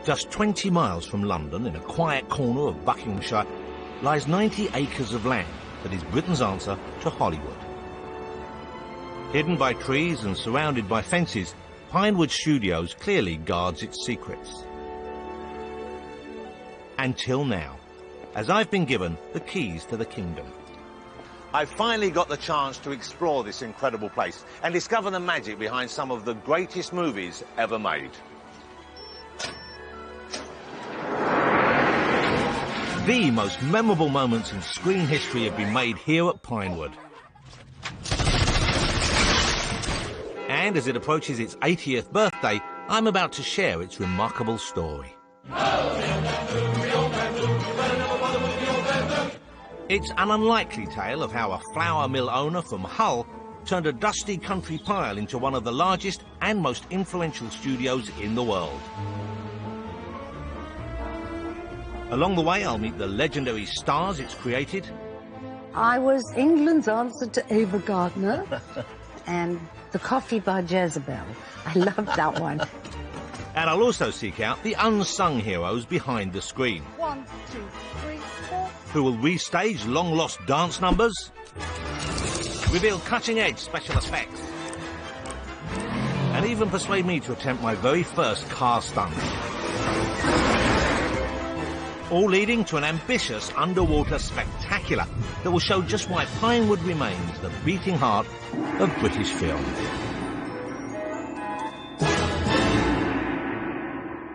Just 20 miles from London, in a quiet corner of Buckinghamshire, lies 90 acres of land that is Britain's answer to Hollywood. Hidden by trees and surrounded by fences, Pinewood Studios clearly guards its secrets. Until now, as I've been given the keys to the kingdom. I've finally got the chance to explore this incredible place and discover the magic behind some of the greatest movies ever made. The most memorable moments in screen history have been made here at Pinewood. And as it approaches its 80th birthday, I'm about to share its remarkable story. It's an unlikely tale of how a flour mill owner from Hull turned a dusty country pile into one of the largest and most influential studios in the world. Along the way, I'll meet the legendary stars it's created. I was England's answer to Ava Gardner and The Coffee by Jezebel. I loved that one. And I'll also seek out the unsung heroes behind the screen. 1, 2, 3, 4. Who will restage long-lost dance numbers, reveal cutting-edge special effects, and even persuade me to attempt my very first car stunt. All leading to an ambitious underwater spectacular that will show just why Pinewood remains the beating heart of British film.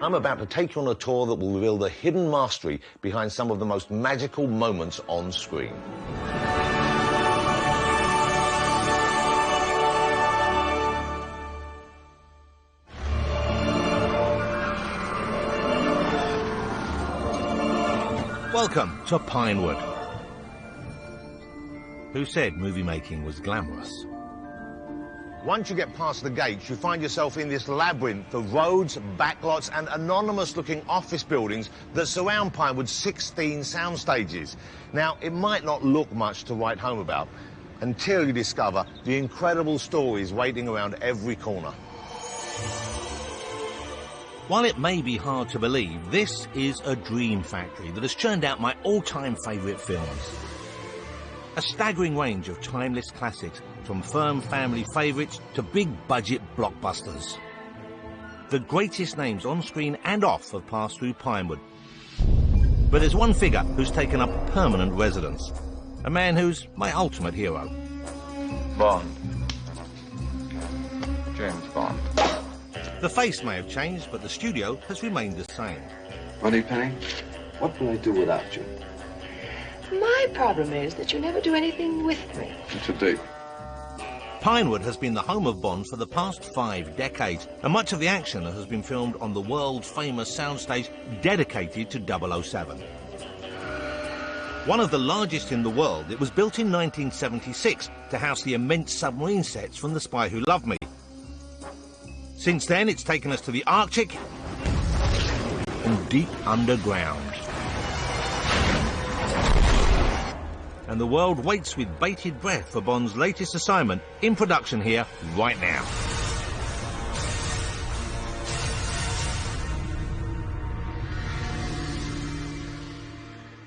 I'm about to take you on a tour that will reveal the hidden mastery behind some of the most magical moments on screen. Welcome to Pinewood. Who said movie making was glamorous? Once you get past the gates, you find yourself in this labyrinth of roads, backlots and anonymous-looking office buildings that surround Pinewood's 16 sound stages. Now, it might not look much to write home about until you discover the incredible stories waiting around every corner. While it may be hard to believe, this is a dream factory that has churned out my all-time favourite films. A staggering range of timeless classics, from firm family favourites to big-budget blockbusters. The greatest names on screen and off have passed through Pinewood. But there's one figure who's taken up permanent residence. A man who's my ultimate hero. Bond. James Bond. The face may have changed, but the studio has remained the same. Moneypenny, what will I do without you? My problem is that you never do anything with me. It's a date. Pinewood has been the home of Bond for the past 5 decades, and much of the action has been filmed on the world-famous soundstage dedicated to 007. One of the largest in the world, it was built in 1976 to house the immense submarine sets from The Spy Who Loved Me. Since then, it's taken us to the Arctic and deep underground. And the world waits with bated breath for Bond's latest assignment, in production here right now.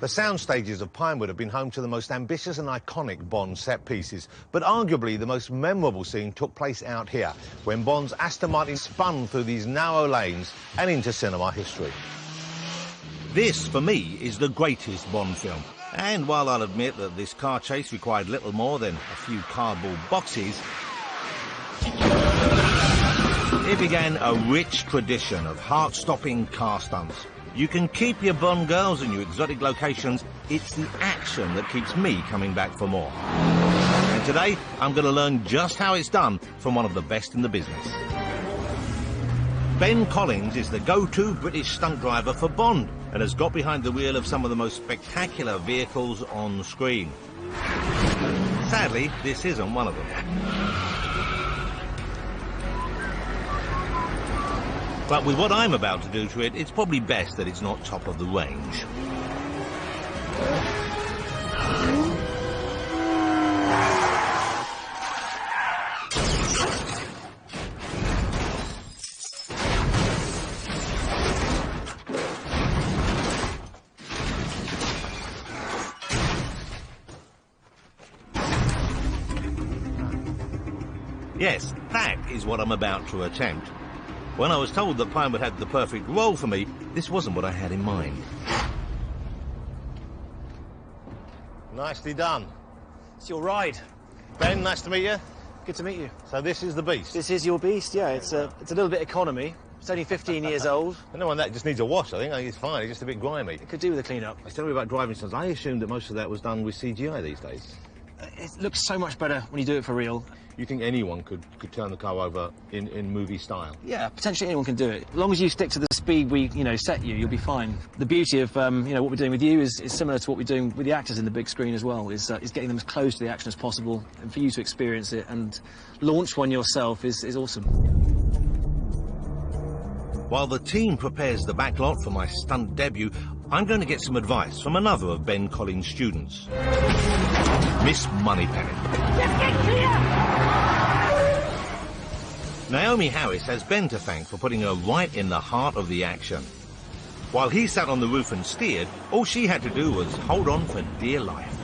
The sound stages of Pinewood have been home to the most ambitious and iconic Bond set pieces, but arguably the most memorable scene took place out here, when Bond's Aston Martin spun through these narrow lanes and into cinema history. This, for me, is the greatest Bond film. And while I'll admit that this car chase required little more than a few cardboard boxes, it began a rich tradition of heart-stopping car stunts. You can keep your Bond girls and your exotic locations. It's the action that keeps me coming back for more. And today, I'm going to learn just how it's done from one of the best in the business. Ben Collins is the go-to British stunt driver for Bond and has got behind the wheel of some of the most spectacular vehicles on screen. Sadly, this isn't one of them. But with what I'm about to do to it, it's probably best that it's not top of the range. Yes, that is what I'm about to attempt. When I was told that Pinewood had the perfect role for me, this wasn't what I had in mind. Nicely done. It's your ride. Ben, nice to meet you. Good to meet you. So this is the beast? This is your beast, yeah. It's a little bit economy. It's only 15 years old. I know, and that just needs a wash, I think. It's fine, it's just a bit grimy. It could do with a clean-up. Tell me about driving stunts. I assumed that most of that was done with CGI these days. It looks so much better when you do it for real. You think anyone could turn the car over in movie style? Yeah, potentially anyone can do it. As long as you stick to the speed we, set you'll be fine. The beauty of, what we're doing with you is similar to what we're doing with the actors in the big screen as well, is getting them as close to the action as possible, and for you to experience it and launch one yourself is awesome. While the team prepares the backlot for my stunt debut, I'm going to get some advice from another of Ben Collins' students, Miss Moneypenny. Just get clear! Naomi Harris has Ben to thank for putting her right in the heart of the action. While he sat on the roof and steered, all she had to do was hold on for dear life.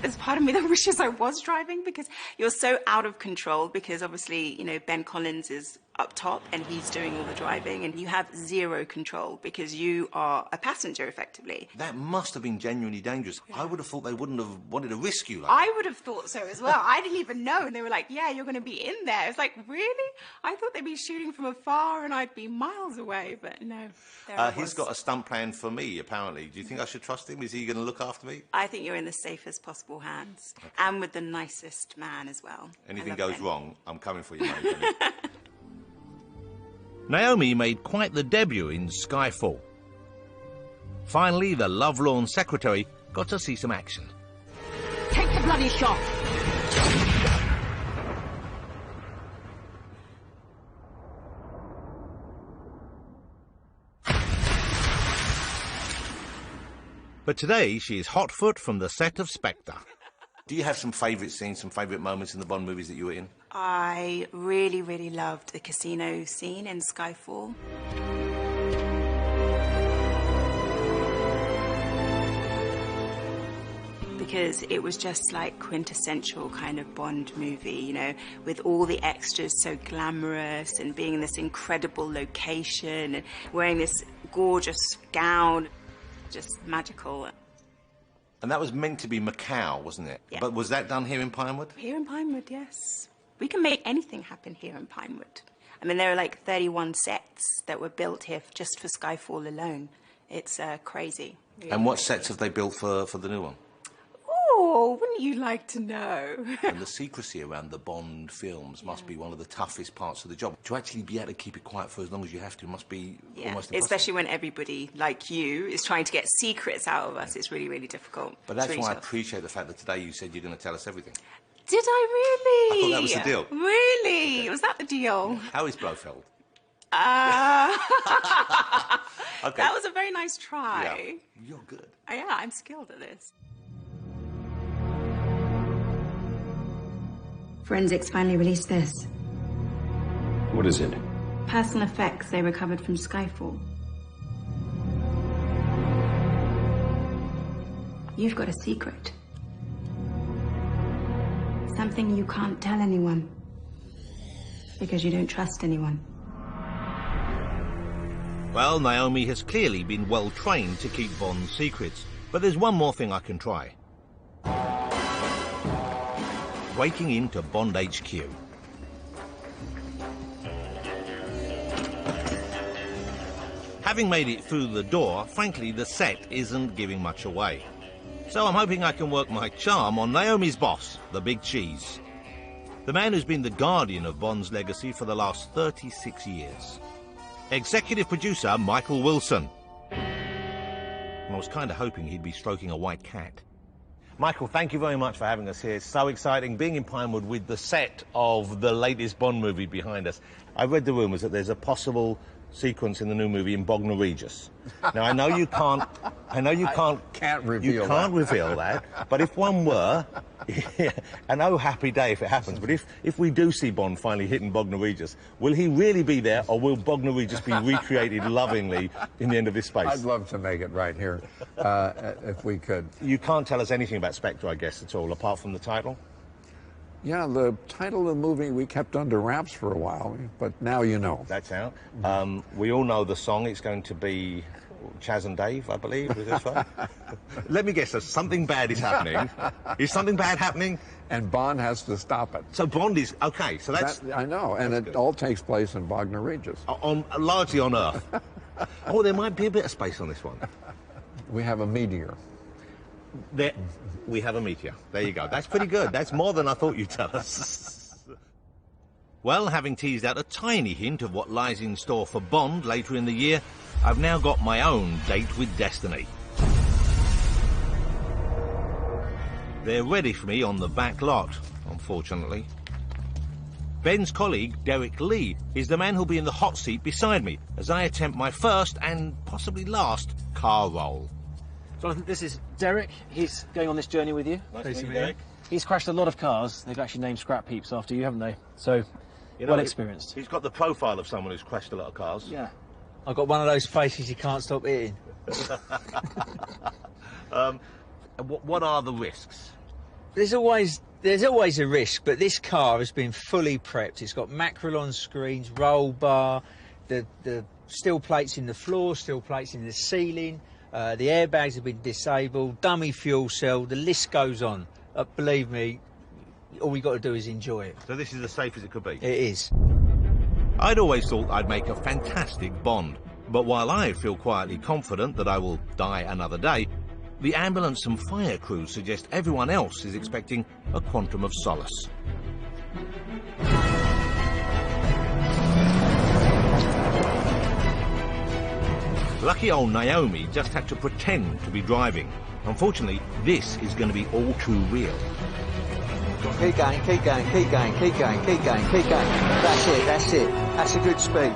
There's part of me that wishes I was driving, because you're so out of control, because obviously, Ben Collins is up top and he's doing all the driving, and you have zero control because you are a passenger effectively. That must have been genuinely dangerous. Yeah. I would have thought they wouldn't have wanted to risk you like I would have thought so as well. I didn't even know, and they were like, yeah, you're going to be in there. It's like, really? I thought they'd be shooting from afar and I'd be miles away, but no. He's got a stunt plan for me, apparently. Do you think I should trust him? Is he going to look after me? I think you're in the safest possible hands, okay. And with the nicest man as well. Anything goes wrong, I'm coming for you, mate. Naomi made quite the debut in Skyfall. Finally, the lovelorn secretary got to see some action. Take the bloody shot! But today, she is hot foot from the set of Spectre. Do you have some favourite scenes, some favourite moments in the Bond movies that you were in? I really, really loved the casino scene in Skyfall. Because it was just like quintessential kind of Bond movie, with all the extras so glamorous and being in this incredible location and wearing this gorgeous gown, just magical. And that was meant to be Macau, wasn't it? Yeah. But was that done here in Pinewood? Here in Pinewood, yes. We can make anything happen here in Pinewood. I mean, there are like 31 sets that were built here just for Skyfall alone. It's crazy. Really. And what sets have they built for the new one? Oh, wouldn't you like to know? And the secrecy around the Bond films must be one of the toughest parts of the job. To actually be able to keep it quiet for as long as you have to must be almost impossible. Especially when everybody, like you, is trying to get secrets out of us. It's really, really difficult. But that's why I appreciate the fact that today you said you're going to tell us everything. Did I really? I thought that was the deal. Really? Was that the deal? How is Blofeld? Okay. That was a very nice try. Yeah. You're good. Yeah, I'm skilled at this. Forensics finally released this. What is it? Personal effects they recovered from Skyfall. You've got a secret. Something you can't tell anyone. Because you don't trust anyone. Well, Naomi has clearly been well trained to keep Bond's secrets. But there's one more thing I can try. Breaking into Bond HQ. Having made it through the door, frankly, the set isn't giving much away. So I'm hoping I can work my charm on Naomi's boss, the Big Cheese. the man who's been the guardian of Bond's legacy for the last 36 years. Executive producer Michael Wilson. I was kind of hoping he'd be stroking a white cat. Michael, thank you very much for having us here. It's so exciting being in Pinewood with the set of the latest Bond movie behind us. I read the rumours that there's a possible sequence in the new movie in Bognor Regis. Now, I know you can't reveal that, but if one were, an oh happy day if it happens, but if we do see Bond finally hitting Bognor Regis, will he really be there, or will Bognor Regis be recreated lovingly in the end of this space? I'd love to make it right here, if we could. You can't tell us anything about Spectre, I guess, at all, apart from the title? Yeah, the title of the movie we kept under wraps for a while, but now you know. That's out. We all know the song. It's going to be Chaz and Dave, I believe. Is this right? Let me guess, something bad is happening. Is something bad happening? And Bond has to stop it. So Bond is... OK, so that's... I know, and it all takes place in Bognor Regis. Largely on Earth. Oh, there might be a bit of space on this one. We have a meteor. We have a meteor. There you go. That's pretty good. That's more than I thought you'd tell us. Well, having teased out a tiny hint of what lies in store for Bond later in the year, I've now got my own date with destiny. They're ready for me on the back lot, unfortunately. Ben's colleague, Derek Lee, is the man who'll be in the hot seat beside me as I attempt my first and possibly last car roll. So this is Derek. He's going on this journey with you. Nice to meet you, Derek. He's crashed a lot of cars. They've actually named scrap heaps after you, haven't they? So, well experienced. He's got the profile of someone who's crashed a lot of cars. Yeah. I've got one of those faces you can't stop eating. What are the risks? There's always a risk, but this car has been fully prepped. It's got Macrolon screens, roll bar, the steel plates in the floor, steel plates in the ceiling. The airbags have been disabled, dummy fuel cell, the list goes on. Believe me, all we got to do is enjoy it. So this is as safe as it could be? It is. I'd always thought I'd make a fantastic Bond, but while I feel quietly confident that I will die another day, the ambulance and fire crews suggest everyone else is expecting a quantum of solace. Lucky old Naomi just had to pretend to be driving. Unfortunately, this is going to be all too real. Keep going, keep going, keep going, keep going, keep going, keep going. That's it, that's it. That's a good speed.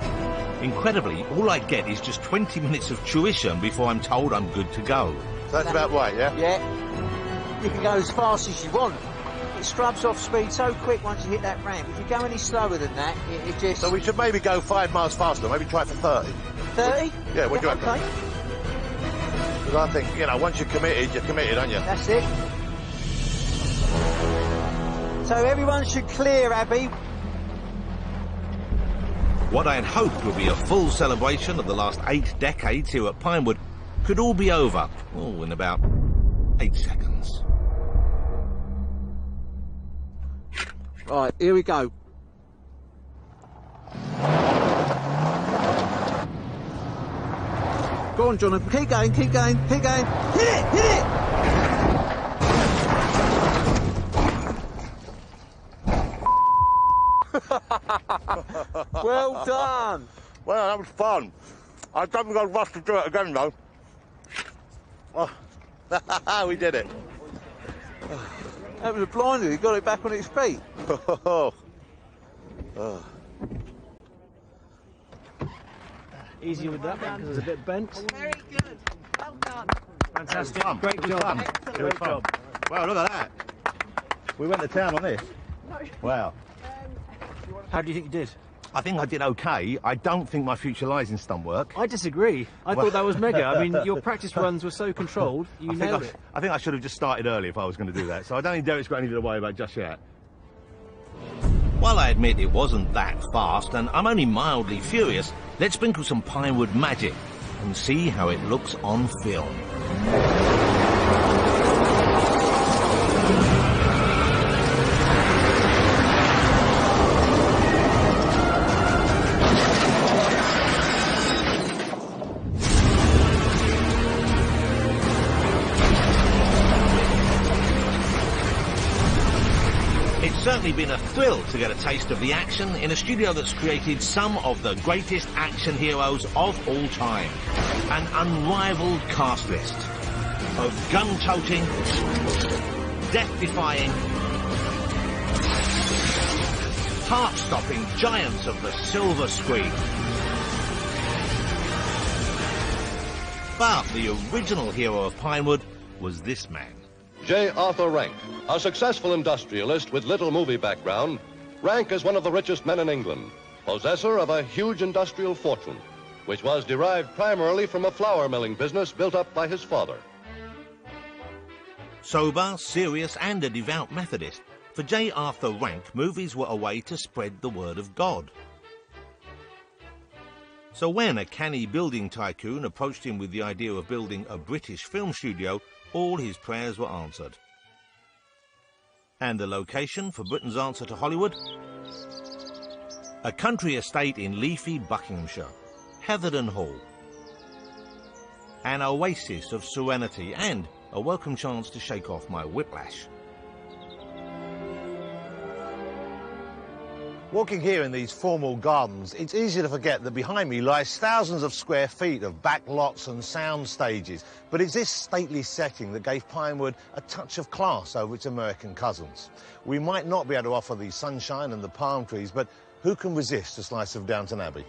Incredibly, all I get is just 20 minutes of tuition before I'm told I'm good to go. So that's about right, yeah? Yeah. You can go as fast as you want. It scrubs off speed so quick once you hit that ramp. If you go any slower than that, it just... So we should maybe go 5 miles faster, maybe try for 30. 30? Yeah, what do you reckon? Okay. Because I think, you know, once you're committed, aren't you? That's it. So everyone should clear, Abby. What I had hoped would be a full celebration of the last 8 decades here at Pinewood could all be over, in about 8 seconds. Right, here we go. Go on, Jonathan. Keep going, keep going, keep going. Hit it, hit it! Well done. Well, that was fun. I don't think I'd rush to do it again, though. Oh. We did it. That was a blinder. He got it back on its feet. Easy with that one because it's a bit bent. Very good. Well done. Fantastic. Great job. Great job. Wow, look at that. We went to town on this. Wow. How do you think you did? I think I did okay. I don't think my future lies in stunt work. I disagree. I thought that was mega. I mean, your practice runs were so controlled, you nailed it. I think I should have just started early if I was going to do that. So I don't think Derek's got anything to worry about just yet. While I admit it wasn't that fast, and I'm only mildly furious, let's sprinkle some Pinewood magic and see how it looks on film. It's certainly been a thrill to get a taste of the action in a studio that's created some of the greatest action heroes of all time. An unrivaled cast list of gun-toting, death-defying, heart-stopping giants of the silver screen. But the original hero of Pinewood was this man. J. Arthur Rank, a successful industrialist with little movie background, Rank is one of the richest men in England, possessor of a huge industrial fortune, which was derived primarily from a flour milling business built up by his father. Sober, serious and a devout Methodist, for J. Arthur Rank, movies were a way to spread the word of God. So when a canny building tycoon approached him with the idea of building a British film studio, all his prayers were answered. And the location for Britain's answer to Hollywood? A country estate in leafy Buckinghamshire, Heatherden Hall. An oasis of serenity and a welcome chance to shake off my whiplash. Walking here in these formal gardens, it's easy to forget that behind me lies thousands of square feet of back lots and sound stages. But it's this stately setting that gave Pinewood a touch of class over its American cousins. We might not be able to offer the sunshine and the palm trees, but who can resist a slice of Downton Abbey?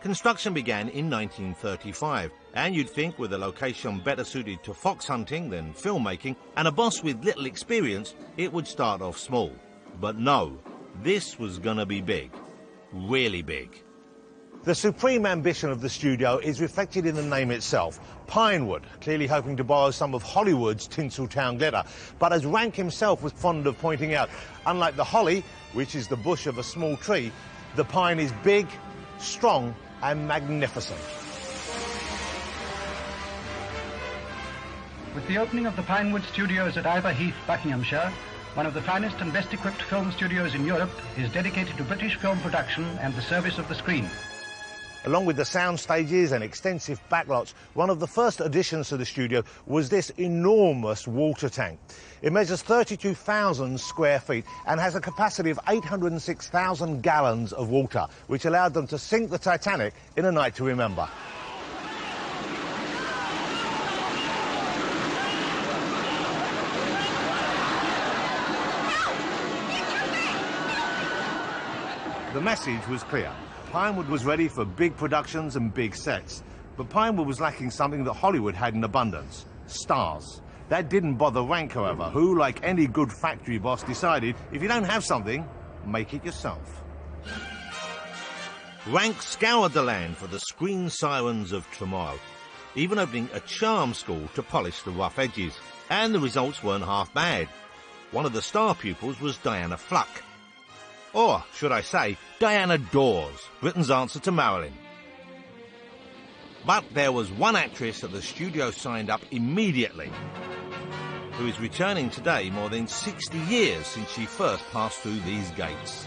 Construction began in 1935, and you'd think with a location better suited to fox hunting than filmmaking, and a boss with little experience, it would start off small. But no. This was gonna be big. Really big. The supreme ambition of the studio is reflected in the name itself, Pinewood, clearly hoping to borrow some of Hollywood's Tinseltown glitter. But as Rank himself was fond of pointing out, unlike the holly, which is the bush of a small tree, the pine is big, strong and magnificent. With the opening of the Pinewood Studios at Ivor Heath, Buckinghamshire, one of the finest and best equipped film studios in Europe is dedicated to British film production and the service of the screen. Along with the sound stages and extensive backlots, one of the first additions to the studio was this enormous water tank. It measures 32,000 square feet and has a capacity of 806,000 gallons of water, which allowed them to sink the Titanic in a night to remember. The message was clear. Pinewood was ready for big productions and big sets. But Pinewood was lacking something that Hollywood had in abundance: stars. That didn't bother Rank, however, who, like any good factory boss, decided if you don't have something, make it yourself. Rank scoured the land for the screen sirens of tomorrow, even opening a charm school to polish the rough edges. And the results weren't half bad. One of the star pupils was Diana Fluck. Or, should I say, Diana Dawes, Britain's answer to Marilyn. But there was one actress that the studio signed up immediately, who is returning today more than 60 years since she first passed through these gates.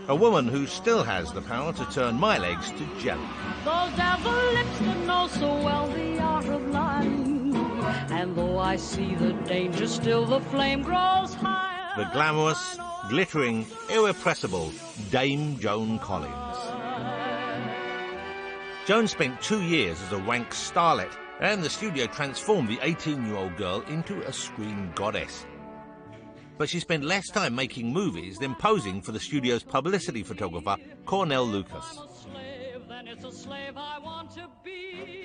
A woman who still has the power to turn my legs to jelly. Those dazzle lips that know so well the art of lying. And though I see the danger, still the flame grows higher. The glamorous, glittering, irrepressible Dame Joan Collins. Joan spent 2 years as a Rank starlet, and the studio transformed the 18-year-old girl into a screen goddess. But she spent less time making movies than posing for the studio's publicity photographer, Cornell Lucas.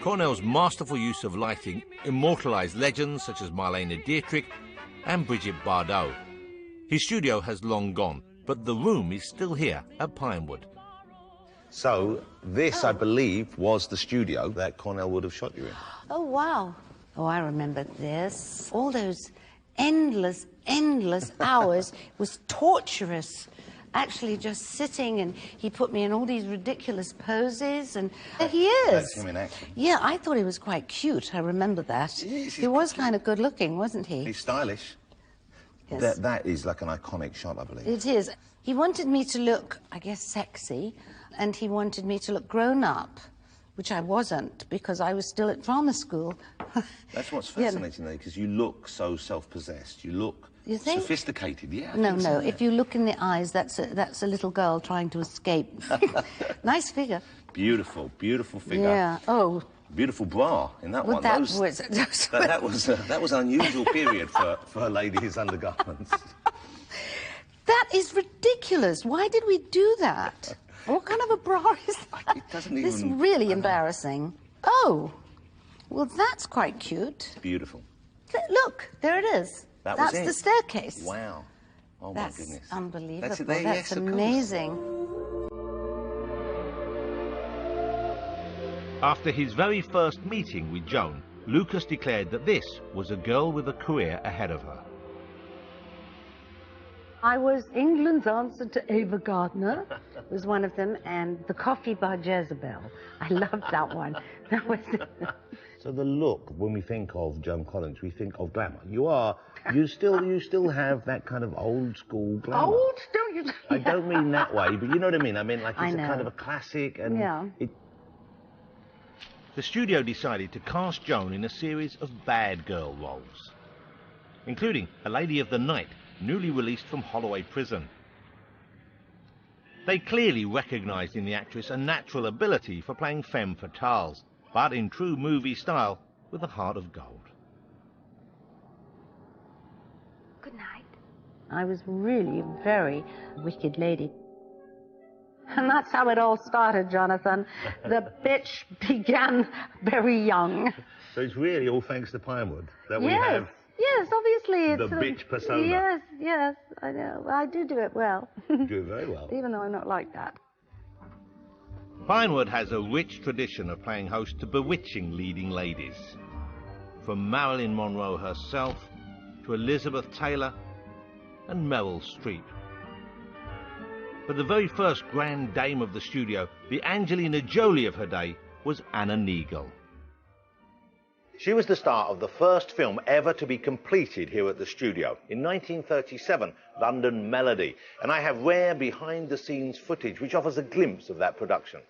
Cornell's masterful use of lighting immortalised legends such as Marlene Dietrich and Brigitte Bardot. His studio has long gone, but the room is still here at Pinewood. So, this, I believe, was the studio that Cornell would have shot you in. Oh, wow. Oh, I remember this. All those endless hours. It was torturous. Actually just sitting, and he put me in all these ridiculous poses, and there he is. That's him in action. Yeah, I thought he was quite cute. I remember that. He was kind of good looking, wasn't he? He's stylish. Yes. That is like an iconic shot, I believe. It is. He wanted me to look, I guess, sexy, and he wanted me to look grown up. which I wasn't because I was still at drama school. That's what's Yeah. fascinating, though, because you look so self-possessed. You look You think? sophisticated. Yeah. I No, think no. so, yeah. If you look in the eyes, that's a little girl trying to escape. Nice figure. Beautiful, beautiful figure. Yeah. Oh. Beautiful bra in that Well, one. that Those- was- that was an unusual period for ladies' undergarments. That is ridiculous. Why did we do that? What kind of a bra is that? It doesn't This is even- really embarrassing. Oh, well, that's quite cute. Beautiful. Look, there it is. That was That's it. the staircase. Wow. Oh, That's my goodness. unbelievable. That's it there, That's yes, of course. amazing. After his very first meeting with Joan, Lucas declared that this was a girl with a career ahead of her. I was England's answer to Ava Gardner, was one of them, and The Coffee by Jezebel. I loved that one. That was... So the look, when we think of Joan Collins, we think of glamour. You still have that kind of old school glamour. Old? Don't you? I don't mean that way, but you know what I mean. I mean, like, I it's a kind know. of a classic, and Yeah. The studio decided to cast Joan in a series of bad girl roles, including A Lady of the Night, newly released from Holloway Prison. They clearly recognised in the actress a natural ability for playing femme fatales, but in true movie style, with a heart of gold. Good night. I was really a very wicked lady. And that's how it all started, Jonathan. The bitch began very young. So it's really all thanks to Pinewood that we Yes, have yes, obviously it's... the bitch persona. Yes, yes, I know. I do it well. You do it very well. Even though I'm not like that. Pinewood has a rich tradition of playing host to bewitching leading ladies. From Marilyn Monroe herself to Elizabeth Taylor and Meryl Streep. But the very first grand dame of the studio, the Angelina Jolie of her day, was Anna Neagle. She was the star of the first film ever to be completed here at the studio. In 1937, London Melody. And I have rare behind-the-scenes footage which offers a glimpse of that production.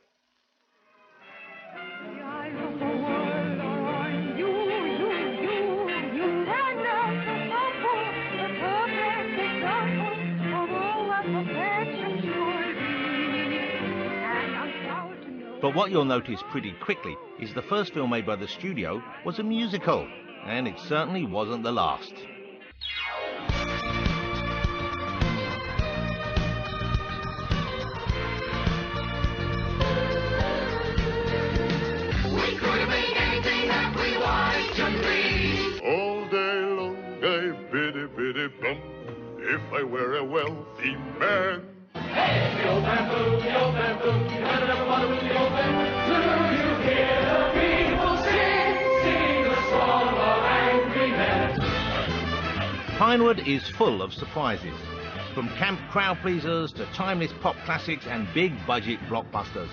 But what you'll notice pretty quickly is the first film made by the studio was a musical, and it certainly wasn't the last. We could have made anything that we want to be. All day long I biddy biddy bum, if I were a wealthy man. Hey, the old bamboo, you better never bother with the old bamboo. Do you hear the people sing the song of angry men? Pinewood is full of surprises, from camp crowd pleasers to timeless pop classics and big-budget blockbusters.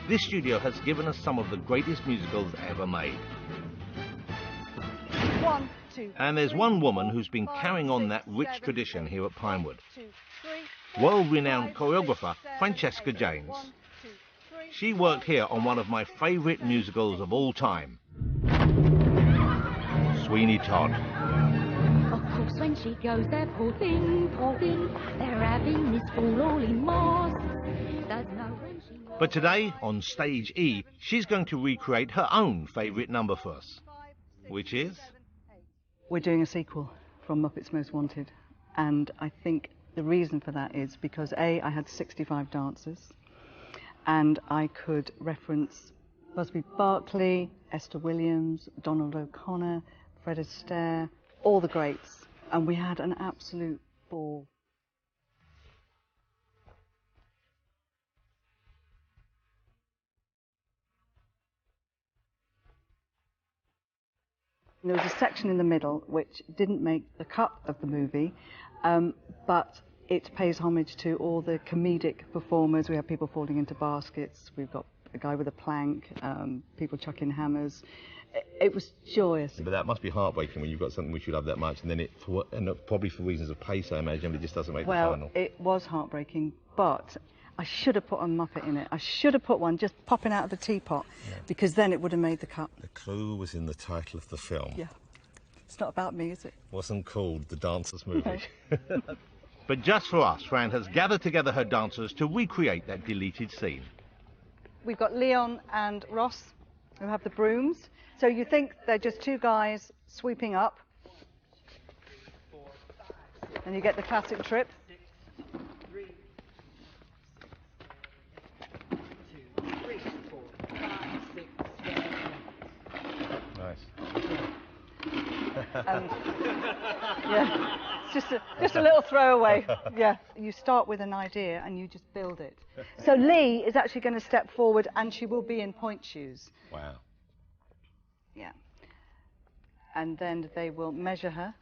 This studio has given us some of the greatest musicals ever made. 1, 2. And there's one woman who's been carrying on that rich tradition here at Pinewood. World-renowned choreographer Francesca James. She worked here on one of my favourite musicals of all time, Sweeney Todd. Of course, when she goes there, poor thing, they're having this ball all in moss. There's no room she... But today, on Stage E, she's going to recreate her own favourite number for us, which is... We're doing a sequel from Muppets Most Wanted, and I think the reason for that is because A, I had 65 dancers, and I could reference Busby Berkeley, Esther Williams, Donald O'Connor, Fred Astaire, all the greats, and we had an absolute ball. There was a section in the middle which didn't make the cut of the movie, but it pays homage to all the comedic performers. We have people falling into baskets, we've got a guy with a plank, people chucking hammers. It was joyous. But that must be heartbreaking when you've got something which you love that much, and then probably for reasons of pace, I imagine, it just doesn't make the final. Well, it was heartbreaking, but I should have put a Muppet in it. I should have put one just popping out of the teapot, because then it would have made the cut. The clue was in the title of the film. Yeah. It's not about me, is it? Wasn't called The Dancers Movie. No. But just for us, Fran has gathered together her dancers to recreate that deleted scene. We've got Leon and Ross, who have the brooms. So you think they're just two guys sweeping up, and you get the classic trip. And, yeah, it's just a little throwaway. Yeah, you start with an idea and you just build it. So Lee is actually going to step forward, and she will be in point shoes. Wow. Yeah. And then they will measure her,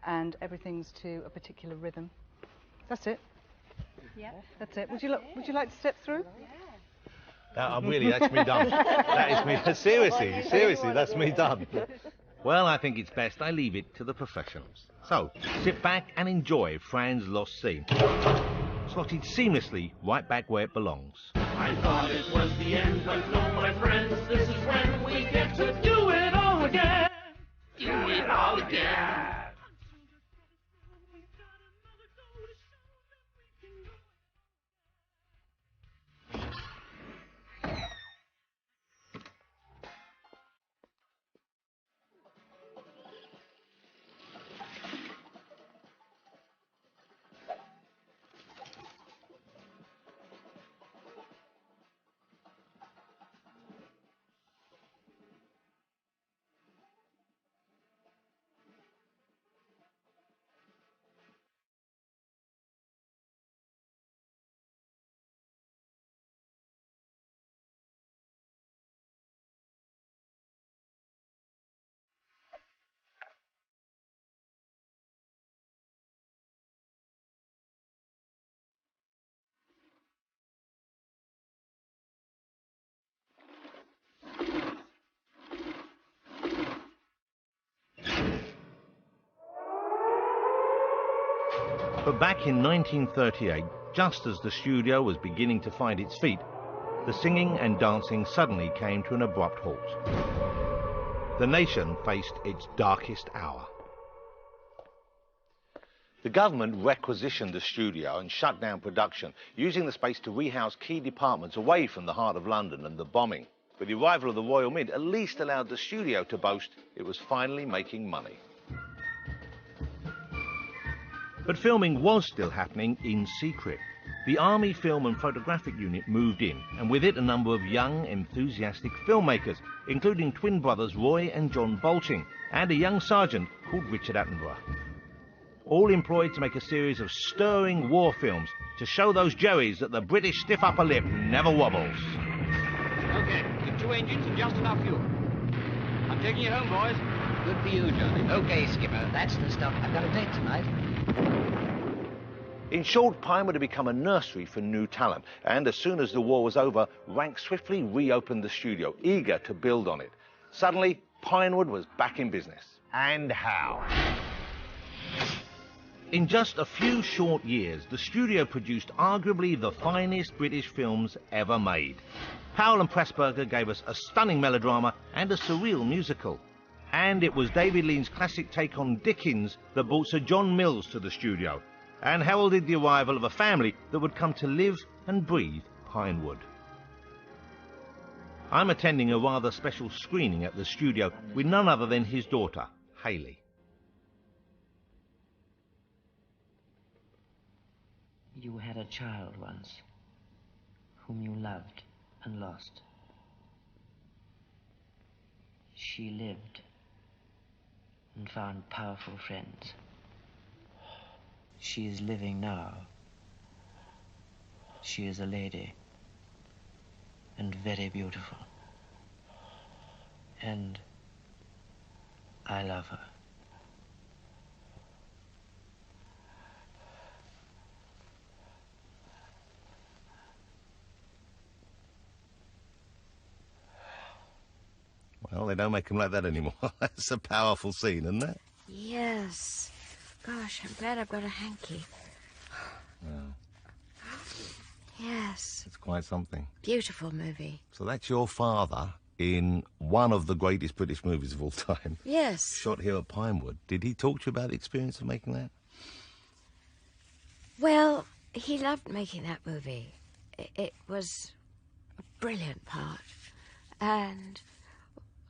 and everything's to a particular rhythm. That's it. Yeah. That's it. Would you like to step through? Really, that's me done. That is me. Seriously, that's me done. Well, I think it's best I leave it to the professionals. So, sit back and enjoy Fran's lost scene. Slotted seamlessly right back where it belongs. I thought it was the end, but no, my friends, this is when we get to do it all again. Do it all again. But back in 1938, just as the studio was beginning to find its feet, the singing and dancing suddenly came to an abrupt halt. The nation faced its darkest hour. The government requisitioned the studio and shut down production, using the space to rehouse key departments away from the heart of London and the bombing. But the arrival of the Royal Mint at least allowed the studio to boast it was finally making money. But filming was still happening in secret. The Army Film and Photographic Unit moved in, and with it a number of young, enthusiastic filmmakers, including twin brothers Roy and John Bolting, and a young sergeant called Richard Attenborough. All employed to make a series of stirring war films to show those Jerrys that the British stiff upper lip never wobbles. OK, keep 2 engines and just enough fuel. I'm taking you home, boys. Good for you, Johnny. OK, Skipper, that's the stuff. I've got a date tonight. In short, Pinewood had become a nursery for new talent, and as soon as the war was over, Rank swiftly reopened the studio, eager to build on it. Suddenly, Pinewood was back in business. And how? In just a few short years, the studio produced arguably the finest British films ever made. Powell and Pressburger gave us a stunning melodrama and a surreal musical. And it was David Lean's classic take on Dickens that brought Sir John Mills to the studio and heralded the arrival of a family that would come to live and breathe Pinewood. I'm attending a rather special screening at the studio with none other than his daughter, Hayley. You had a child once, whom you loved and lost. She lived and found powerful friends. She is living now. She is a lady and very beautiful. And I love her. Well, they don't make them like that anymore. That's a powerful scene, isn't it? Yes. Gosh, I'm glad I've got a hanky. Well, Yes. It's quite something. Beautiful movie. So that's your father in one of the greatest British movies of all time. Yes. Shot here at Pinewood. Did he talk to you about the experience of making that? Well, he loved making that movie. It was a brilliant part. And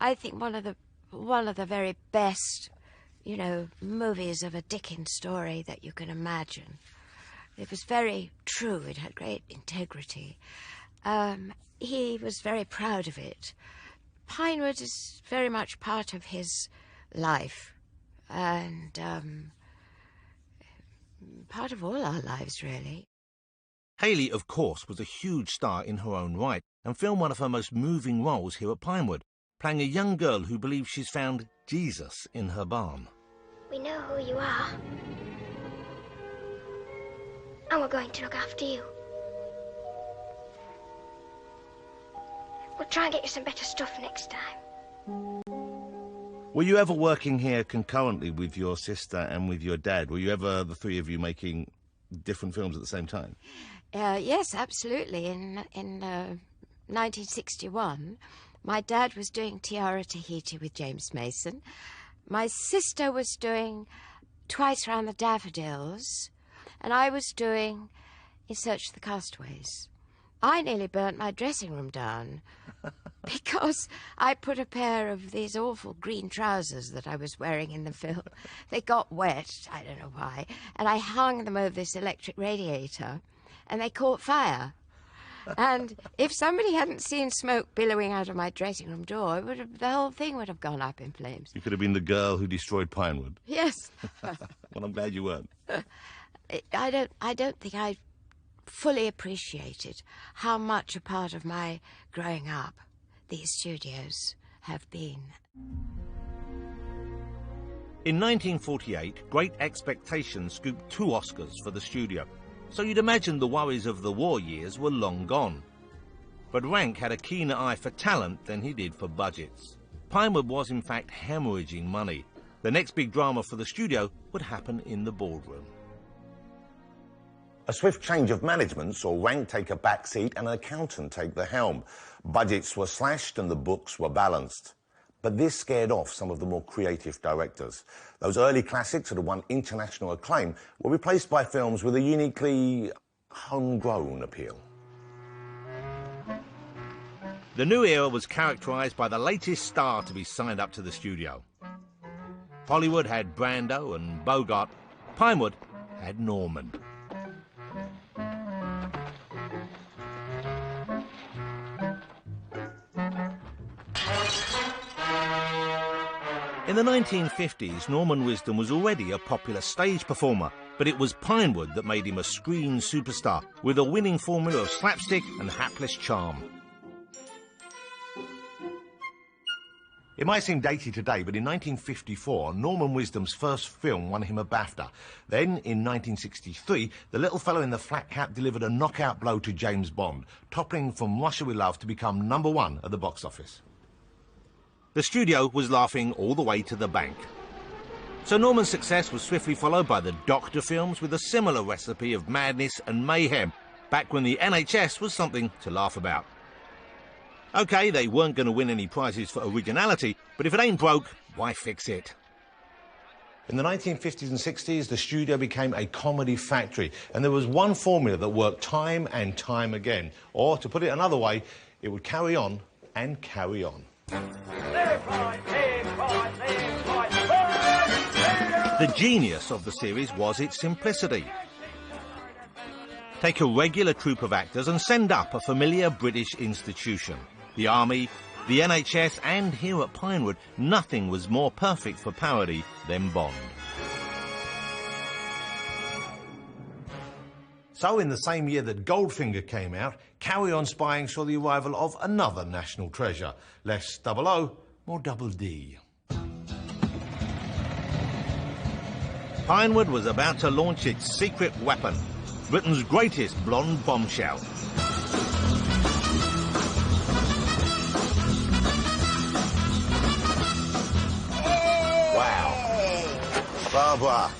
I think one of the very best, you know, movies of a Dickens story that you can imagine. It was very true. It had great integrity. He was very proud of it. Pinewood is very much part of his life, and part of all our lives, really. Hayley, of course, was a huge star in her own right and filmed one of her most moving roles here at Pinewood, playing a young girl who believes she's found Jesus in her barn. We know who you are. And we're going to look after you. We'll try and get you some better stuff next time. Were you ever working here concurrently with your sister and with your dad? Were you ever, the three of you, making different films at the same time? Yes, absolutely. In 1961, my dad was doing Tiara Tahiti with James Mason. My sister was doing Twice Round the Daffodils, and I was doing In Search of the Castaways. I nearly burnt my dressing room down because I put a pair of these awful green trousers that I was wearing in the film. They got wet, I don't know why, and I hung them over this electric radiator, and they caught fire. And if somebody hadn't seen smoke billowing out of my dressing room door, the whole thing would have gone up in flames. You could have been the girl who destroyed Pinewood. Yes. Well, I'm glad you weren't. I don't think I fully appreciated how much a part of my growing up these studios have been. In 1948, Great Expectations scooped 2 Oscars for the studio, so you'd imagine the worries of the war years were long gone. But Rank had a keener eye for talent than he did for budgets. Pinewood was in fact hemorrhaging money. The next big drama for the studio would happen in the boardroom. A swift change of management saw Rank take a back seat and an accountant take the helm. Budgets were slashed and the books were balanced. But this scared off some of the more creative directors. Those early classics that had won international acclaim were replaced by films with a uniquely homegrown appeal. The new era was characterised by the latest star to be signed up to the studio. Hollywood had Brando and Bogart. Pinewood had Norman. In the 1950s, Norman Wisdom was already a popular stage performer, but it was Pinewood that made him a screen superstar, with a winning formula of slapstick and hapless charm. It might seem dated today, but in 1954, Norman Wisdom's first film won him a BAFTA. Then, in 1963, the little fellow in the flat cap delivered a knockout blow to James Bond, toppling From Russia With Love to become #1 at the box office. The studio was laughing all the way to the bank. So Norman's success was swiftly followed by the Doctor films with a similar recipe of madness and mayhem, back when the NHS was something to laugh about. OK, they weren't going to win any prizes for originality, but if it ain't broke, why fix it? In the 1950s and 60s, the studio became a comedy factory, and there was one formula that worked time and time again. Or, to put it another way, it would carry on and carry on. The genius of the series was its simplicity. Take a regular troupe of actors and send up a familiar British institution. The Army, the NHS, and here at Pinewood, nothing was more perfect for parody than Bond. So, in the same year that Goldfinger came out, Carry On Spying saw the arrival of another national treasure. Less 00, more double D. Pinewood was about to launch its secret weapon, Britain's greatest blonde bombshell. Wow. Barbara,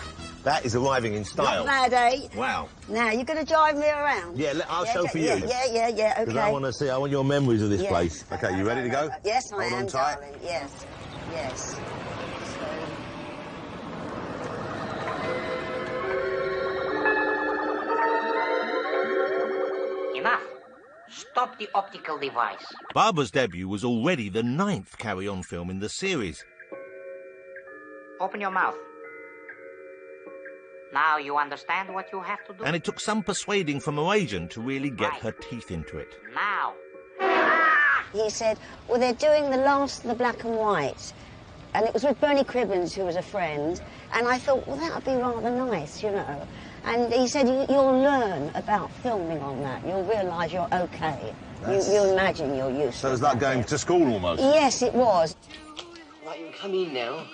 That is arriving in style. Not bad, eh? Wow. Now, you're going to drive me around? Yeah, I'll show for you. Yeah, okay. Because I want to see, I want your memories of this place. Okay, you ready to go? Yes, I am, Hold on tight. darling. Yes. Enough. Stop the optical device. Barbara's debut was already the 9th Carry On film in the series. Open your mouth. Now you understand what you have to do? And it took some persuading from her agent to really get her teeth into it. Now. He said, well, they're doing the last of the black and white. And it was with Bernie Cribbins, who was a friend. And I thought, well, that would be rather nice, you know. And he said, you'll learn about filming on that. You'll realise you're OK. You'll imagine you're used to it. So it was like going to school almost? Yes, it was. Right, you come in now.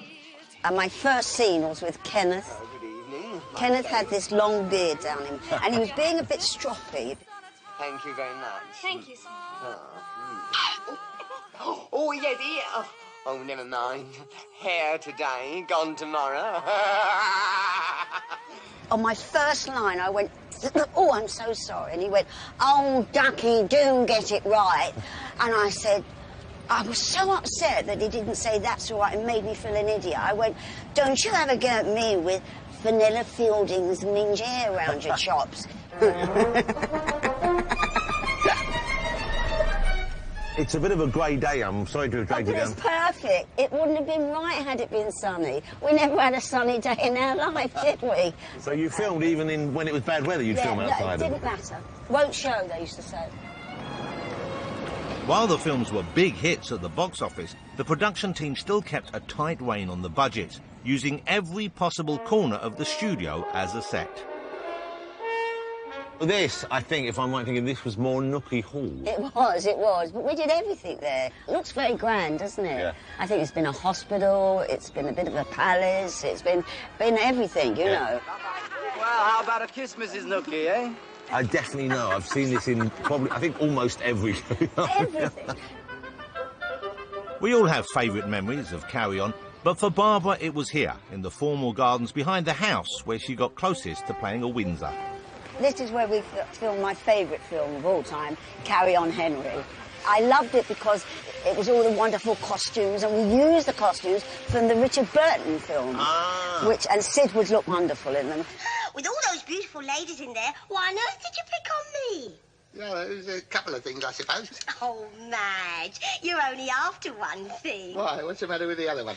And my first scene was with Kenneth. Good evening. Kenneth had this long beard down him, and he was being a bit stroppy. Thank you very much. Thank you, sir. Oh, yeah, dear. Oh, never mind. Hair today, gone tomorrow. On my first line, I went, oh, I'm so sorry. And he went, oh, Ducky, do get it right. And I said, I was so upset that he didn't say that's all right and made me feel an idiot. I went, don't you ever go at me with Vanilla Fielding's minge hair around your chops. It's a bit of a grey day. I'm sorry to have dragged you down. It's perfect. It wouldn't have been right had it been sunny. We never had a sunny day in our life, did we? So you filmed even when it was bad weather, you'd film outside? No, it didn't matter. Won't show, they used to say. While the films were big hits at the box office, the production team still kept a tight rein on the budget, using every possible corner of the studio as a set. This, I think, if I'm right thinking, this was more Nookie Hall. It was. But we did everything there. It looks very grand, doesn't it? Yeah. I think it's been a hospital, it's been a bit of a palace, it's been everything, you know. Well, how about a kiss, Mrs. Nookie, eh? I definitely know. I've seen this in probably, I think, almost every... Everything. We all have favourite memories of Carry On, but for Barbara it was here, in the formal gardens behind the house, where she got closest to playing a Windsor. This is where we filmed my favourite film of all time, Carry On Henry. I loved it because it was all the wonderful costumes, and we used the costumes from the Richard Burton films, and Sid would look wonderful in them. With all those beautiful ladies in there, why on earth did you pick on me? Yeah, there's a couple of things, I suppose. Oh, Madge, you're only after one thing. Why? What's the matter with the other one?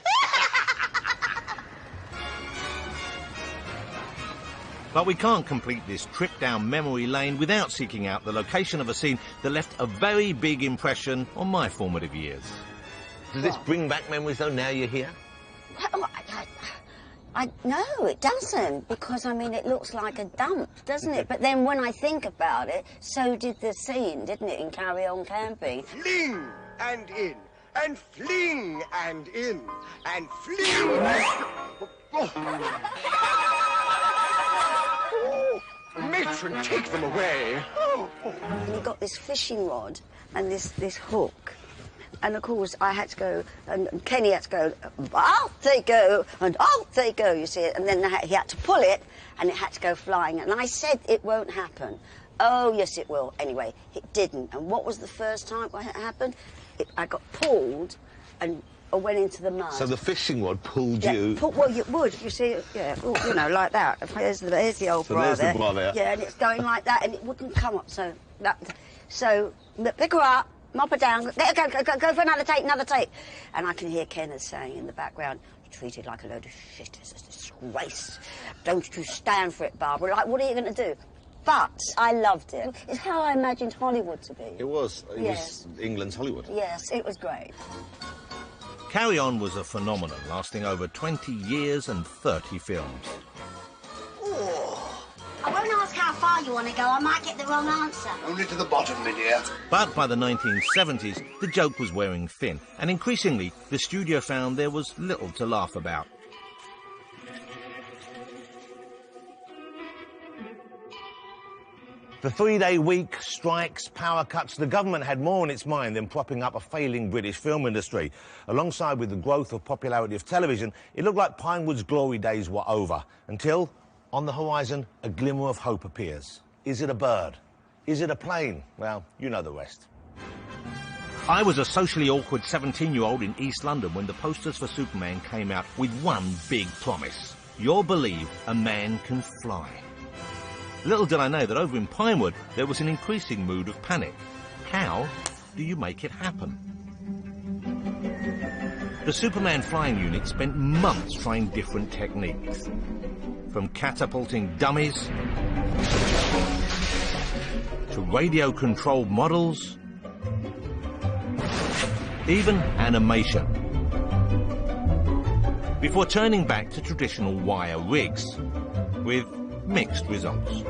But we can't complete this trip down memory lane without seeking out the location of a scene that left a very big impression on my formative years. Does this bring back memories, though, now you're here? No, it doesn't, because, I mean, it looks like a dump, doesn't it? But then when I think about it, so did the scene, didn't it, in Carry On Camping? Fling and in, and fling and in, and fling Matron, take them away. And you got this fishing rod and this hook. And, of course, I had to go, and Kenny had to go, off they go, and off they go, you see it. And then he had to pull it, and it had to go flying. And I said, it won't happen. Oh, yes, it will. Anyway, it didn't. And what was the first time it happened? I got pulled and I went into the mud. So the fishing rod pulled you? Well, you would, you see, yeah, well, you know, like that. There's the old bra there. The bra there. Yeah, and it's going like that, and it wouldn't come up, so pick her up, mop her down, go for another take. And I can hear Kenneth saying in the background, you're treated like a load of shit, it's a disgrace. Don't you stand for it, Barbara. Like, what are you going to do? But I loved it. It's how I imagined Hollywood to be. It was. It was England's Hollywood. Yes, it was great. Carry On was a phenomenon, lasting over 20 years and 30 films. I won't ask how far you want to go. I might get the wrong answer. Only to the bottom, my dear. But by the 1970s, the joke was wearing thin, and increasingly, the studio found there was little to laugh about. The three-day week, strikes, power cuts, the government had more on its mind than propping up a failing British film industry. Alongside with the growth of popularity of television, it looked like Pinewood's glory days were over, until On the horizon, a glimmer of hope appears. Is it a bird? Is it a plane? Well, you know the rest. I was a socially awkward 17-year-old in East London when the posters for Superman came out with one big promise. You'll believe a man can fly. Little did I know that over in Pinewood, there was an increasing mood of panic. How do you make it happen? The Superman flying unit spent months trying different techniques. From catapulting dummies to radio-controlled models, even animation, before turning back to traditional wire rigs, with mixed results.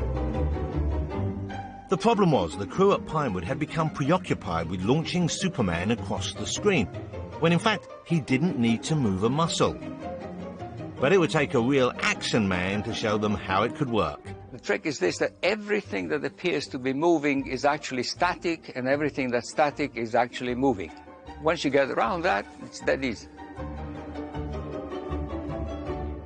The problem was the crew at Pinewood had become preoccupied with launching Superman across the screen, when in fact he didn't need to move a muscle. But it would take a real action man to show them how it could work. The trick is this, that everything that appears to be moving is actually static, and everything that's static is actually moving. Once you get around that, it's that easy.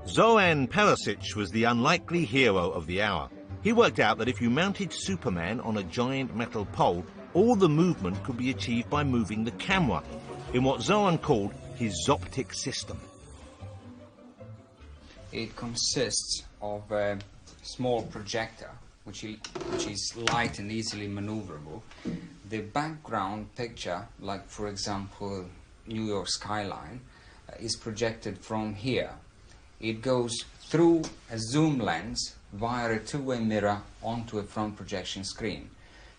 Zoran Perisic was the unlikely hero of the hour. He worked out that if you mounted Superman on a giant metal pole, all the movement could be achieved by moving the camera in what Zoran called his Zoptic system. It consists of a small projector, which is light and easily maneuverable. The background picture, like for example New York skyline, is projected from here. It goes through a zoom lens via a two-way mirror onto a front projection screen.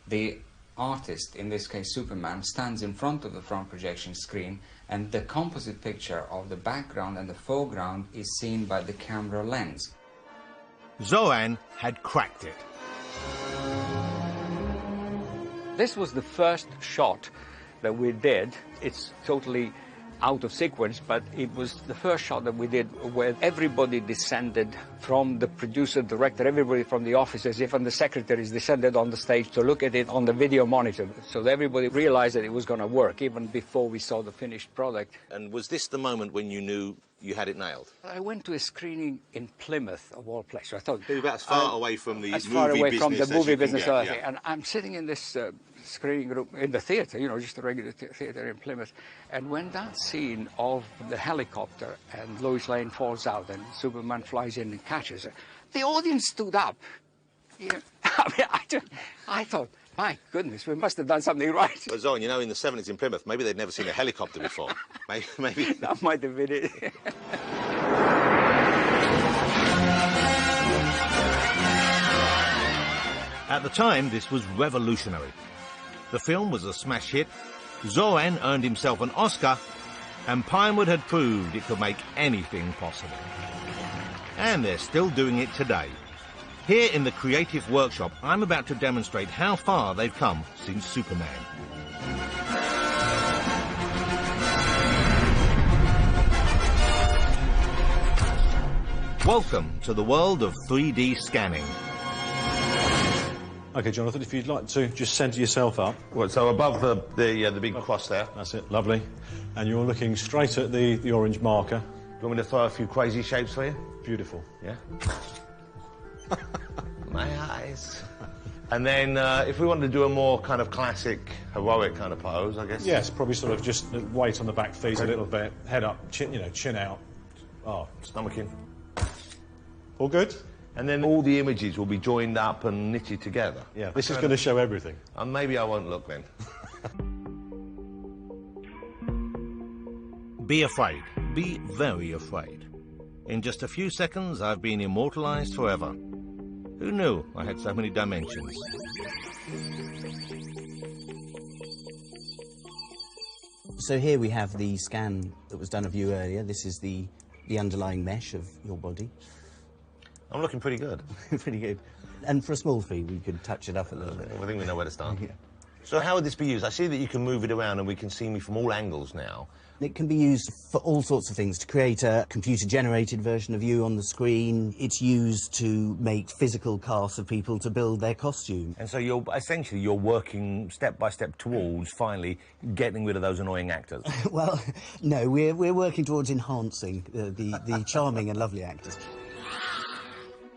The artist, in this case Superman, stands in front of the front projection screen, and the composite picture of the background and the foreground is seen by the camera lens. Zoran had cracked it. This was the first shot that we did. It's totally out of sequence, but it was the first shot that we did where everybody descended from the producer, director, everybody from the offices, even the secretaries descended on the stage to look at it on the video monitor. So everybody realized that it was going to work even before we saw the finished product. And was this the moment when you knew you had it nailed? I went to a screening in Plymouth, of all places. I thought you were about as far away from the as far away from the movie business, yeah. And I'm sitting in this screening room in the theatre, you know, just a regular theatre in Plymouth. And when that scene of the helicopter and Lois Lane falls out and Superman flies in and catches her, the audience stood up. Yeah. I mean, I thought, my goodness, we must have done something right. But Zoran, you know, in the 70s in Plymouth, maybe they'd never seen a helicopter before. maybe. That might have been it. At the time, this was revolutionary. The film was a smash hit, Zoran earned himself an Oscar, and Pinewood had proved it could make anything possible. And they're still doing it today. Here in the Creative Workshop, I'm about to demonstrate how far they've come since Superman. Welcome to the world of 3D scanning. OK, Jonathan, if you'd like to just centre yourself up. Well, so above the big cross there. That's it, lovely. And you're looking straight at the orange marker. Do you want me to throw a few crazy shapes for you? Beautiful. Yeah? My eyes. And then if we wanted to do a more kind of classic, heroic kind of pose, I guess. Yes, probably sort of just weight on the back feet a little bit, head up, chin out. Oh, stomach in. All good? And then all the images will be joined up and knitted together. Yeah, this is going to show everything. And maybe I won't look then. Be afraid. Be very afraid. In just a few seconds, I've been immortalized forever. Who knew I had so many dimensions? So here we have the scan that was done of you earlier. This is the underlying mesh of your body. I'm looking pretty good. Pretty good. And for a small fee, we could touch it up a little bit. I think we know where to start. Yeah. So how would this be used? I see that you can move it around and we can see me from all angles now. It can be used for all sorts of things, to create a computer-generated version of you on the screen. It's used to make physical casts of people to build their costume. And so you're essentially working step by step towards finally getting rid of those annoying actors. Well, no, we're working towards enhancing the charming and lovely actors.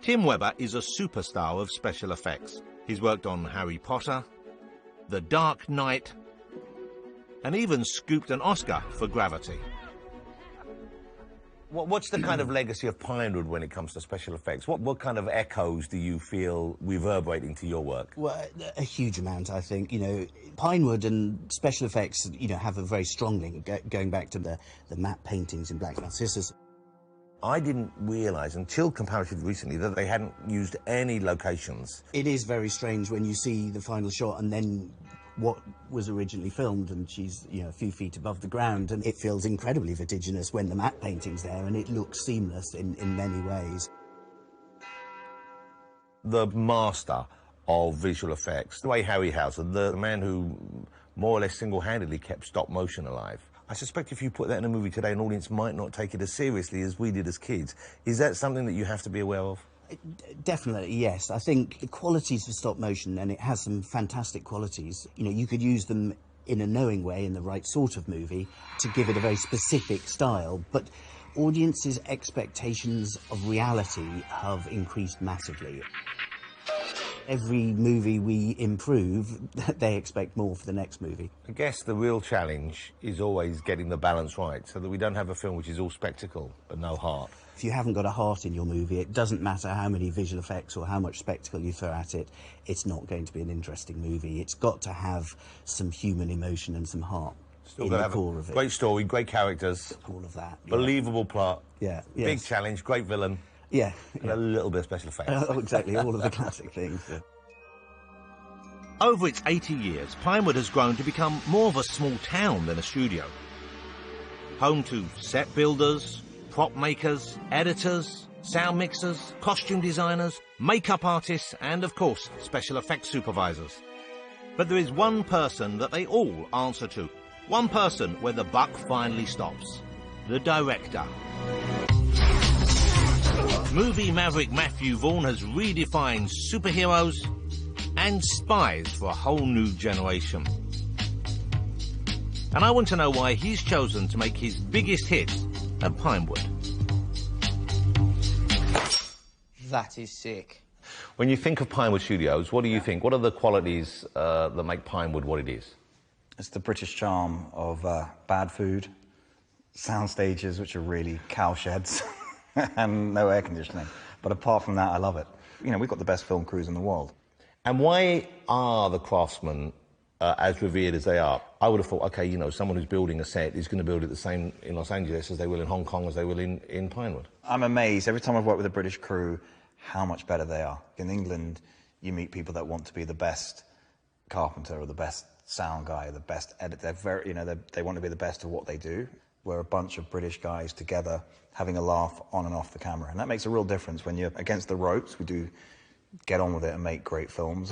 Tim Webber is a superstar of special effects. He's worked on Harry Potter, The Dark Knight, and even scooped an Oscar for Gravity. What's the kind of legacy of Pinewood when it comes to special effects? What kind of echoes do you feel reverberating to your work? Well, a huge amount, I think. You know, Pinewood and special effects, you know, have a very strong link, going back to the matte paintings in Black Narcissus. I didn't realise until comparatively recently that they hadn't used any locations. It is very strange when you see the final shot and then what was originally filmed, and she's, you know, a few feet above the ground, and it feels incredibly vertiginous when the matte painting's there, and it looks seamless in many ways. The master of visual effects, Ray Harryhausen, the man who more or less single-handedly kept stop motion alive. I suspect if you put that in a movie today, an audience might not take it as seriously as we did as kids. Is that something that you have to be aware of? Definitely, yes. I think the qualities of stop motion, and it has some fantastic qualities, you know, you could use them in a knowing way in the right sort of movie to give it a very specific style, but audiences' expectations of reality have increased massively. Every movie we improve, they expect more for the next movie. I guess the real challenge is always getting the balance right, so that we don't have a film which is all spectacle but no heart. If you haven't got a heart in your movie, it doesn't matter how many visual effects or how much spectacle you throw at it, it's not going to be an interesting movie. It's got to have some human emotion and some heart in the core of it. Great story, great characters. All of that. Yeah. Believable plot. Yeah. Big challenge, great villain. Yeah. And a little bit of special effects. Oh, exactly, all of the classic things. Yeah. Over its 80 years, Pinewood has grown to become more of a small town than a studio. Home to set builders, prop makers, editors, sound mixers, costume designers, makeup artists, and, of course, special effects supervisors. But there is one person that they all answer to. One person where the buck finally stops. The director. Movie maverick Matthew Vaughn has redefined superheroes and spies for a whole new generation. And I want to know why he's chosen to make his biggest hit at Pinewood. That is sick. When you think of Pinewood Studios, what do you think? What are the qualities that make Pinewood what it is? It's the British charm of bad food, sound stages which are really cowsheds, and no air conditioning. But apart from that, I love it. You know, we've got the best film crews in the world. And why are the craftsmen as revered as they are? I would have thought, okay, you know, someone who's building a set is going to build it the same in Los Angeles as they will in Hong Kong as they will in Pinewood. I'm amazed every time I've worked with a British crew how much better they are. In England, you meet people that want to be the best carpenter or the best sound guy, the best editor. They're very, you know, they want to be the best of what they do. We're a bunch of British guys together having a laugh on and off the camera, and that makes a real difference when you're against the ropes. We do get on with it and make great films.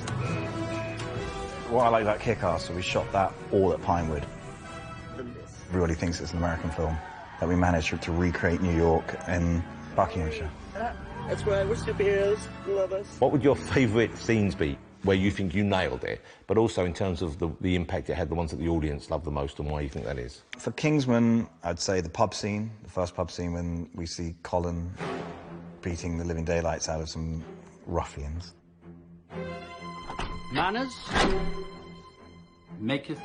What I like about Kick-Ass, so we shot that all at Pinewood. Everybody thinks it's an American film, that we managed to recreate New York in Buckinghamshire. That's right, we're superheroes, love us. What would your favourite scenes be, where you think you nailed it, but also in terms of the impact it had, the ones that the audience loved the most, and why you think that is? For Kingsman, I'd say the pub scene, the first pub scene when we see Colin beating the living daylights out of some ruffians. Manners maketh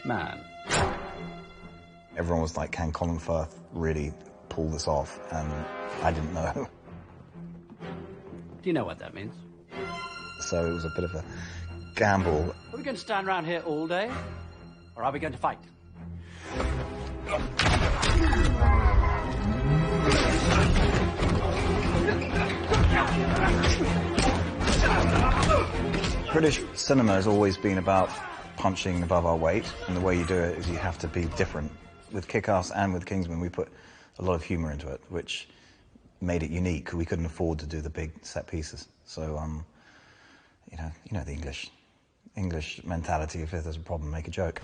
man. Everyone was like, can Colin Firth really pull this off? And I didn't know. Do you know what that means? So it was a bit of a gamble. Are we going to stand around here all day, or are we going to fight? British cinema has always been about punching above our weight, and the way you do it is you have to be different. With Kick-Ass and with Kingsman, we put a lot of humour into it, which made it unique. We couldn't afford to do the big set pieces. So, you know the English mentality. If there's a problem, make a joke.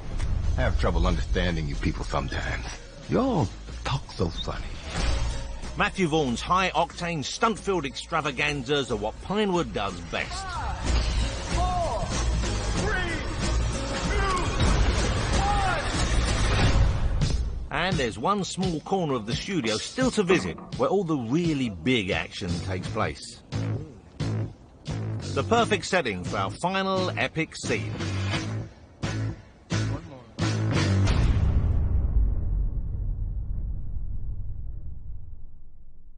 I have trouble understanding you people sometimes. You all talk so funny. Matthew Vaughn's high-octane, stunt-filled extravaganzas are what Pinewood does best. 4, 3, 2, 1. And there's one small corner of the studio still to visit, where all the really big action takes place. The perfect setting for our final epic scene.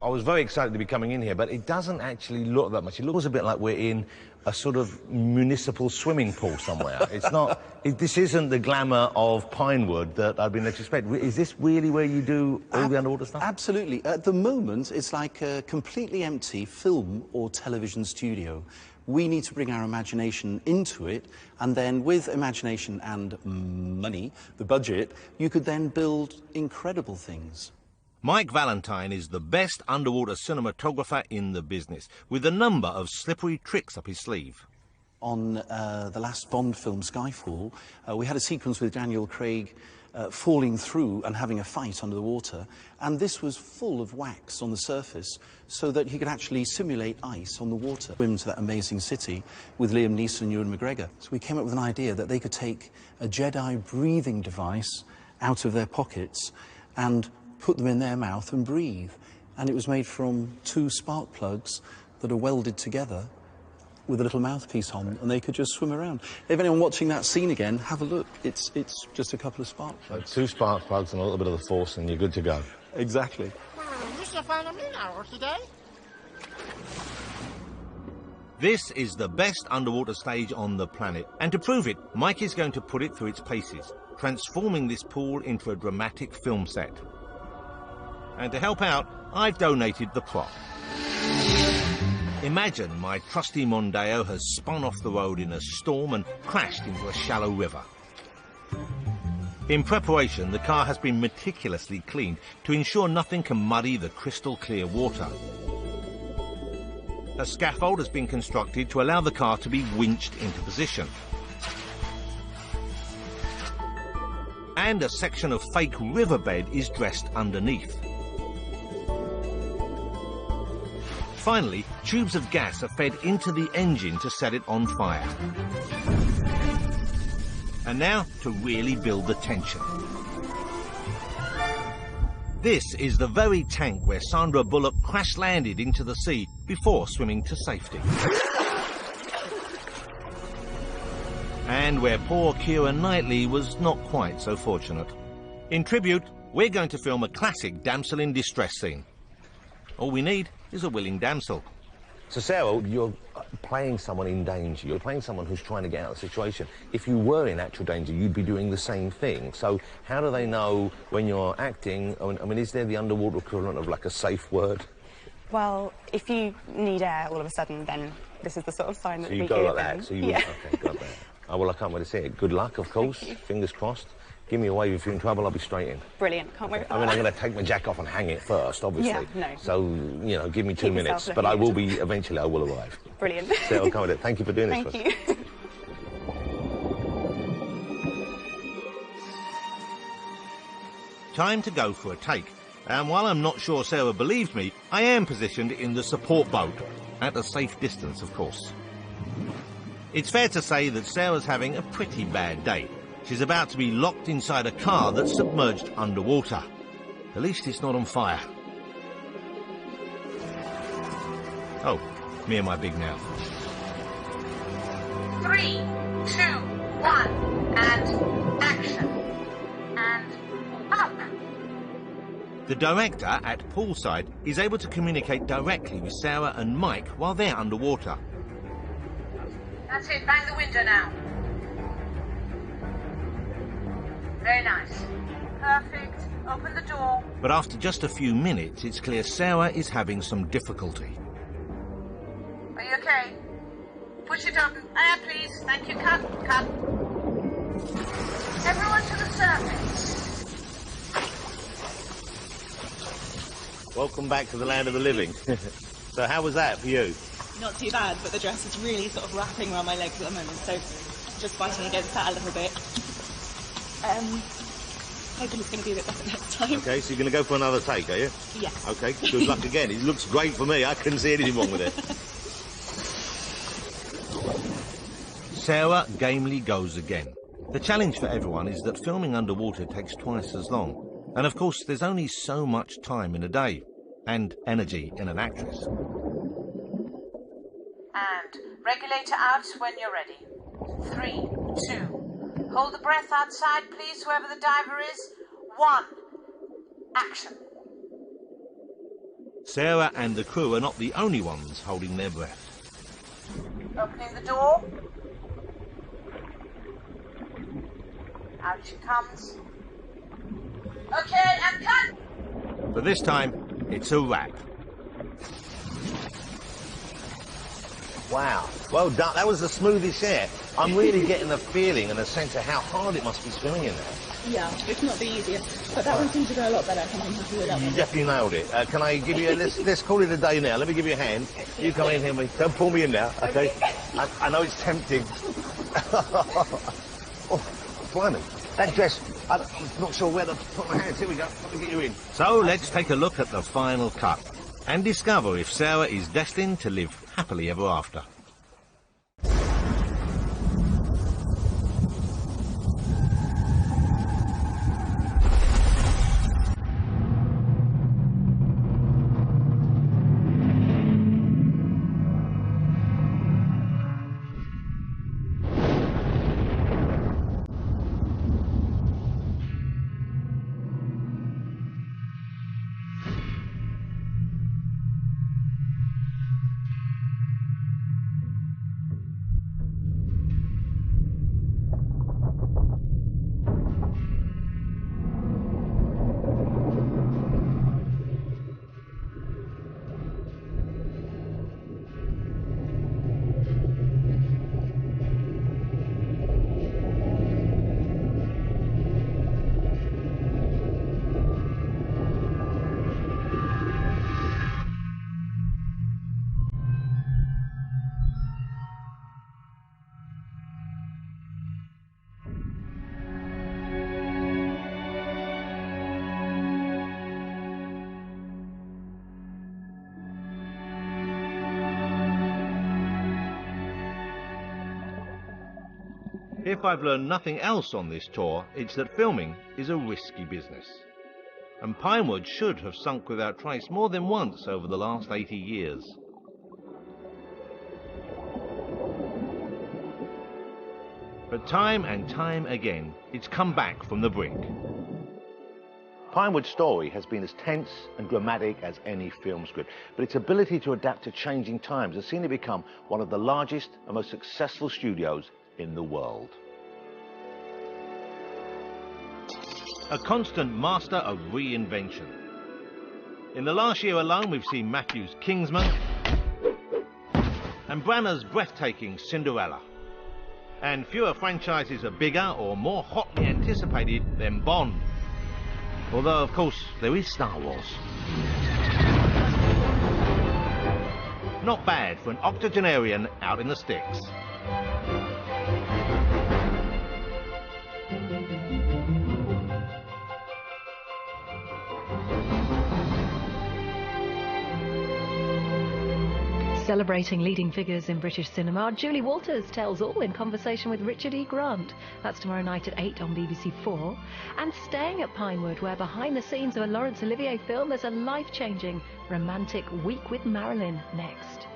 I was very excited to be coming in here, but it doesn't actually look that much. It looks a bit like we're in a sort of municipal swimming pool somewhere. It's not... this isn't the glamour of Pinewood that I've been led to expect. Is this really where you do all the underwater stuff? Absolutely. At the moment, it's like a completely empty film or television studio. We need to bring our imagination into it, and then with imagination and money, the budget, you could then build incredible things. Mike Valentine is the best underwater cinematographer in the business, with a number of slippery tricks up his sleeve. On the last Bond film, Skyfall, we had a sequence with Daniel Craig falling through and having a fight under the water, and this was full of wax on the surface so that he could actually simulate ice on the water. Swim to that amazing city with Liam Neeson and Ewan McGregor. So we came up with an idea that they could take a Jedi breathing device out of their pockets and put them in their mouth and breathe. And it was made from 2 spark plugs that are welded together with a little mouthpiece on, and they could just swim around. If anyone watching that scene again, have a look. It's just a couple of spark plugs. 2 spark plugs and a little bit of the Force and you're good to go. Exactly. This is the best underwater stage on the planet, and to prove it, Mike is going to put it through its paces, transforming this pool into a dramatic film set. And to help out, I've donated the prop. Imagine my trusty Mondeo has spun off the road in a storm and crashed into a shallow river. In preparation, the car has been meticulously cleaned to ensure nothing can muddy the crystal clear water. A scaffold has been constructed to allow the car to be winched into position. And a section of fake riverbed is dressed underneath. Finally, tubes of gas are fed into the engine to set it on fire. And now to really build the tension. This is the very tank where Sandra Bullock crash-landed into the sea before swimming to safety. And where poor Keira Knightley was not quite so fortunate. In tribute, we're going to film a classic damsel in distress scene. All we need is a willing damsel. So, Sarah, you're playing someone in danger. You're playing someone who's trying to get out of the situation. If you were in actual danger, you'd be doing the same thing. So how do they know when you're acting? I mean, is there the underwater equivalent of, like, a safe word? Well, if you need air all of a sudden, then this is the sort of sign that so you we go hear like then. that. So you yeah. Okay, got that. Oh, well, I can't wait to see it. Good luck, of course. Fingers crossed. Give me a wave if you're in trouble, I'll be straight in. Brilliant, can't wait for that. I mean, I'm going to take my jacket off and hang it first, obviously. Yeah, no. So, you know, give me 2 minutes, but I will be, eventually I will arrive. Brilliant. So I'll come with it. Thank you for doing this for us. Thank you. Time to go for a take. And while I'm not sure Sarah believed me, I am positioned in the support boat. At a safe distance, of course. It's fair to say that Sarah's having a pretty bad day. She's about to be locked inside a car that's submerged underwater. At least it's not on fire. Oh, me and my big mouth. 3, 2, 1, and action. And up. The director at poolside is able to communicate directly with Sarah and Mike while they're underwater. That's it, bang the window now. Very nice. Perfect. Open the door. But after just a few minutes, it's clear Sarah is having some difficulty. Are you okay? Push it up. Air, please. Thank you. Cut. Cut. Everyone to the surface. Welcome back to the land of the living. So how was that for you? Not too bad, but the dress is really sort of wrapping around my legs at the moment, so just fighting against that a little bit. Hoping it's going to be a bit better next time. Okay, so you're going to go for another take, are you? Yeah. Okay, good luck again. It looks great for me. I couldn't see anything wrong with it. Sarah gamely goes again. The challenge for everyone is that filming underwater takes twice as long. And of course, there's only so much time in a day, and energy in an actress. And regulator out when you're ready. 3, 2. Hold the breath outside, please, whoever the diver is. 1. Action. Sarah and the crew are not the only ones holding their breath. Opening the door. Out she comes. Okay, and cut! But this time, it's a wrap. Wow, well done. That was the smoothest air. I'm really getting a feeling and a sense of how hard it must be swimming in there. Yeah, it's not the easiest, but that one seems to go a lot better. I think I'm happy with that You one. definitely nailed it. Can I give you a... Let's call it a day now. Let me give you a hand. You come in here, mate. Don't pull me in now, okay? I know it's tempting. Oh, blimey. That dress, I'm not sure where to put my hands. Here we go. Let me get you in. So let's take a look at the final cut and discover if Sarah is destined to live happily ever after. If I've learned nothing else on this tour, it's that filming is a risky business. And Pinewood should have sunk without trace more than once over the last 80 years. But time and time again, it's come back from the brink. Pinewood's story has been as tense and dramatic as any film script, but its ability to adapt to changing times has seen it become one of the largest and most successful studios in the world. A constant master of reinvention. In the last year alone, we've seen Matthew's Kingsman and Branagh's breathtaking Cinderella. And fewer franchises are bigger or more hotly anticipated than Bond. Although, of course, there is Star Wars. Not bad for an octogenarian out in the sticks. Celebrating leading figures in British cinema, Julie Walters tells all in conversation with Richard E. Grant. That's tomorrow night at 8 on BBC 4. And staying at Pinewood, where behind the scenes of a Laurence Olivier film, there's a life-changing romantic Week with Marilyn next.